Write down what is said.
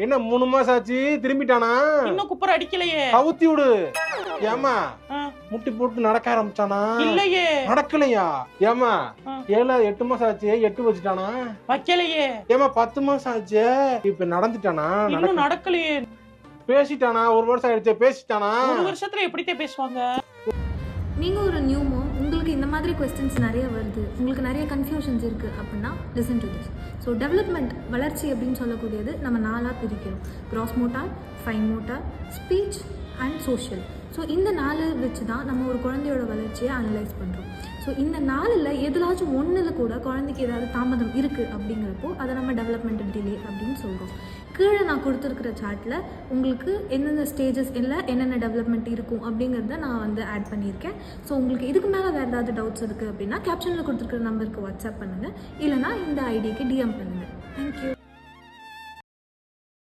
என்ன 3 மாசம் ஆச்சு திரும்பிட்டானா? இன்னும் குப்புற அடிக்கலையே. கவுத்தி விடு. ஏமா முட்டி போட்டு நடக்க ஆரம்பிச்சானா? இல்லையே. நடக்கலையா? ஏமா 8 மாசம் ஆச்சு 8 வச்சுட்டானா? வைக்கலையே. ஏமா 10 மாசம் ஆச்சு இப்ப நடந்துட்டானா? இன்னும் நடக்கலையே. பேசிட்டானா? 1 வருஷம் ஆயிடுச்சு பேசிட்டானா? 1 வருஷத்துல எப்படித்தே பேசுவாங்க? நீங்கள் ஒரு நியூ மாம், உங்களுக்கு இந்த மாதிரி கொஸ்டின்ஸ் நிறைய வருது, உங்களுக்கு நிறைய கன்ஃபியூஷன்ஸ் இருக்குது அப்படின்னா listen to this. So development வளர்ச்சி அப்படின்னு சொல்லக்கூடியது நம்ம 4ஆக பிரிக்கிறோம். Cross motor, fine motor, speech and social. So இந்த 4 வச்சு தான் நம்ம ஒரு குழந்தையோட வளர்ச்சியை அனலைஸ் பண்ணுறோம். ஸோ இந்த 4ல் எதுலாச்சும் ஒன்றில் கூட குழந்தைக்கு ஏதாவது தாமதம் இருக்குது அப்படிங்கிறப்போ அதை நம்ம டெவலப்மெண்டல் டிலே அப்படின்னு சொல்கிறோம். கீழே நான் கொடுத்துருக்கிற சார்ட்டில் உங்களுக்கு எந்தெந்த ஸ்டேஜஸ் இல்லை என்னென்ன டெவலப்மெண்ட் இருக்கும் அப்படிங்கிறத நான் வந்து ஆட் பண்ணியிருக்கேன். ஸோ உங்களுக்கு இதுக்கு மேலே வேறு ஏதாவது டவுட்ஸ் இருக்குது அப்படின்னா கேப்ஷனில் கொடுத்துருக்கிற நம்பருக்கு வாட்ஸ்அப் பண்ணுங்கள், இல்லைனா இந்த ஐடிக்கு டிஎம் பண்ணுங்கள். தேங்க்யூ.